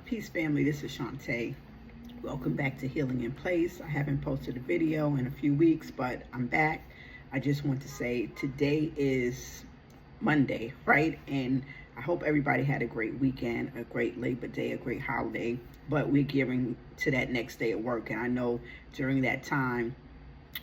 Peace family, this is Shantae. Welcome back to Healing in Place. I haven't posted a video in a few weeks, but I'm back. I just want to say today is Monday, right? And I hope everybody had a great weekend, a great Labor Day, a great holiday, but we're gearing to that next day of work. And I know during that time,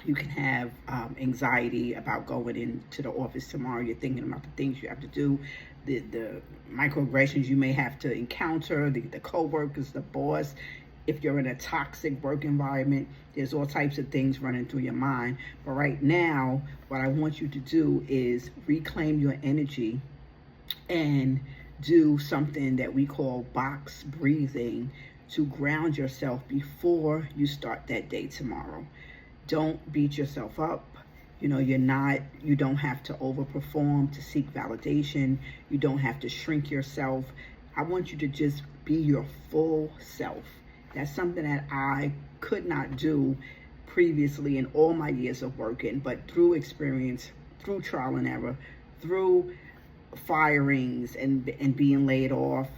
you can have anxiety about going into the office tomorrow. You're thinking about the things you have to do, the microaggressions you may have to encounter, the co-workers, the boss. If you're in a toxic work environment, there's all types of things running through your mind. But right now, what I want you to do is reclaim your energy and do something that we call box breathing to ground yourself before you start that day tomorrow. Don't beat yourself up. You don't have to overperform to seek validation. You don't have to shrink yourself. I want you to just be your full self. That's something that I could not do previously in all my years of working, but through experience, through trial and error, through firings and being laid off,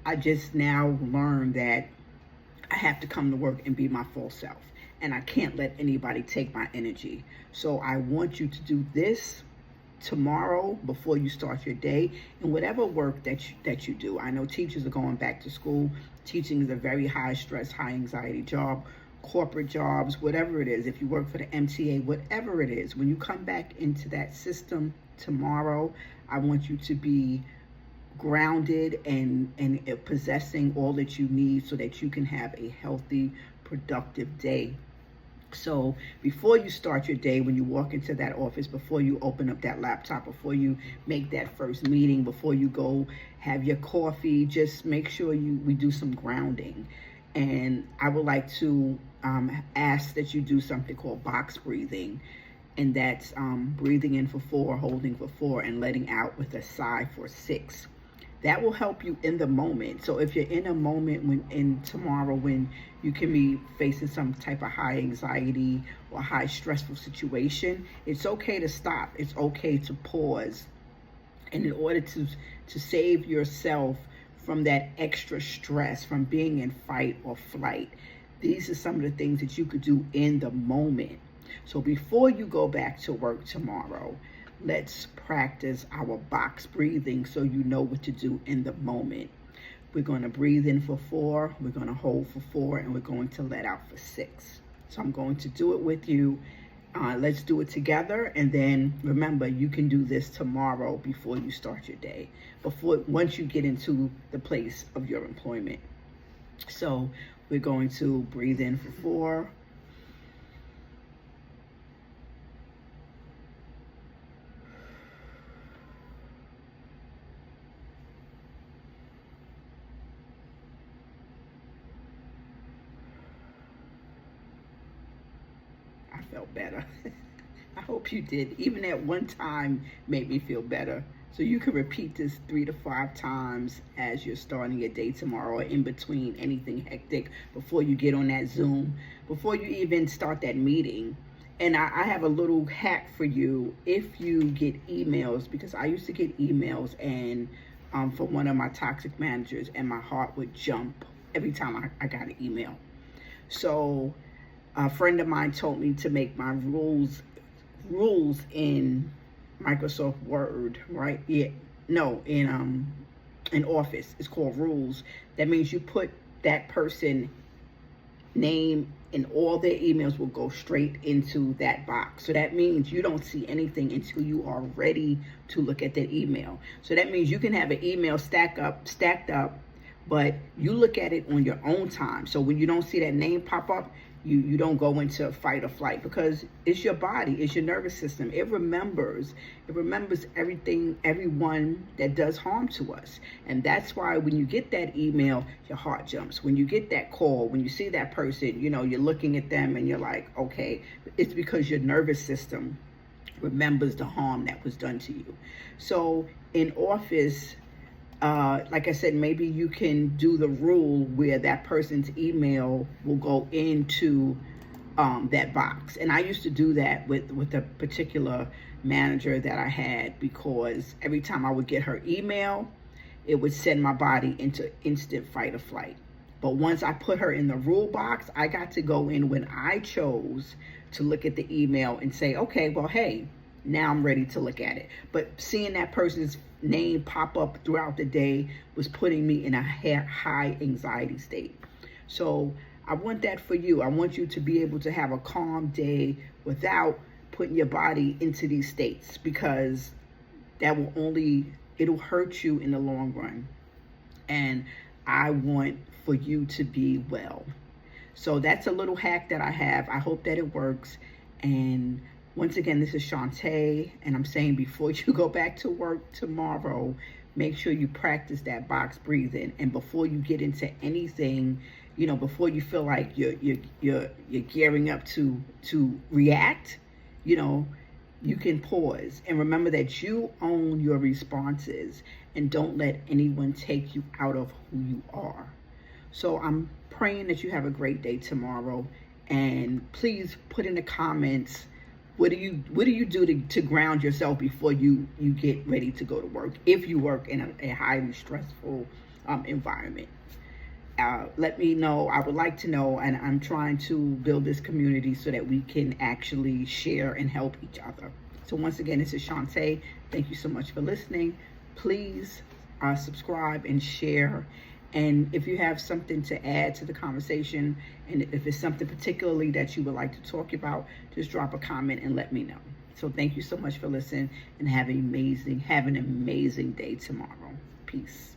I just now learned that I have to come to work and be my full self. And I can't let anybody take my energy. So I want you to do this tomorrow before you start your day, and whatever work that you do. I know teachers are going back to school. Teaching is a very high stress, high anxiety job. Corporate jobs, whatever it is, if you work for the MTA, whatever it is, when you come back into that system tomorrow, I want you to be grounded and possessing all that you need so that you can have a healthy, productive day. So before you start your day, when you walk into that office, before you open up that laptop, before you make that first meeting, before you go have your coffee, just make sure we do some grounding. And I would like to ask that you do something called box breathing. And that's breathing in for 4, holding for 4, and letting out with a sigh for 6. That will help you in the moment. So if you're in a moment tomorrow when you can be facing some type of high anxiety or high stressful situation, it's okay to stop. It's okay to pause. And in order to save yourself from that extra stress, from being in fight or flight, these are some of the things that you could do in the moment. So before you go back to work tomorrow, let's practice our box breathing so you know what to do in the moment. We're going to breathe in for 4, we're going to hold for 4, and we're going to let out for 6. So I'm going to do it with you. Let's do it together. And then remember, you can do this tomorrow before you start your day, once you get into the place of your employment. So we're going to breathe in for 4. I felt better. I hope you did. Even at one time made me feel better. So you can repeat this 3 to 5 times as you're starting your day tomorrow, or in between anything hectic, before you get on that Zoom, before you even start that meeting. And I have a little hack for you if you get emails, because I used to get emails and from one of my toxic managers, and my heart would jump every time I got an email. So a friend of mine told me to make my rules in Microsoft Word, right? Yeah, no, in Office. It's called rules. That means you put that person name, and all their emails will go straight into that box. So that means you don't see anything until you are ready to look at that email. So that means you can have an email stacked up, but you look at it on your own time. So when you don't see that name pop up, you don't go into fight or flight, because it's your body, it's your nervous system. It remembers everything, everyone that does harm to us. And that's why when you get that email, your heart jumps. When you get that call, when you see that person, you're looking at them and you're like, okay, it's because your nervous system remembers the harm that was done to you. So in Office, like I said, maybe you can do the rule where that person's email will go into that box. And I used to do that with a particular manager that I had, because every time I would get her email, it would send my body into instant fight or flight. But once I put her in the rule box, I got to go in when I chose to look at the email and say, okay, well, hey, now I'm ready to look at it. But seeing that person's name pop up throughout the day was putting me in a high anxiety state. So I want that for you. I want you to be able to have a calm day without putting your body into these states, because that will it'll hurt you in the long run. And I want for you to be well. So that's a little hack that I have. I hope that it works. And once again, this is Shantae, and I'm saying before you go back to work tomorrow, make sure you practice that box breathing. And before you get into anything, before you feel like you're gearing up to react, you can pause and remember that you own your responses, and don't let anyone take you out of who you are. So I'm praying that you have a great day tomorrow, and please put in the comments, what do you do to ground yourself before you get ready to go to work, if you work in a highly stressful environment. Let me know. I would like to know, and I'm trying to build this community so that we can actually share and help each other. So once again, this is Shantae. Thank you so much for listening. Please subscribe and share. And if you have something to add to the conversation, and if it's something particularly that you would like to talk about, just drop a comment and let me know. So thank you so much for listening, and have an amazing day tomorrow. Peace.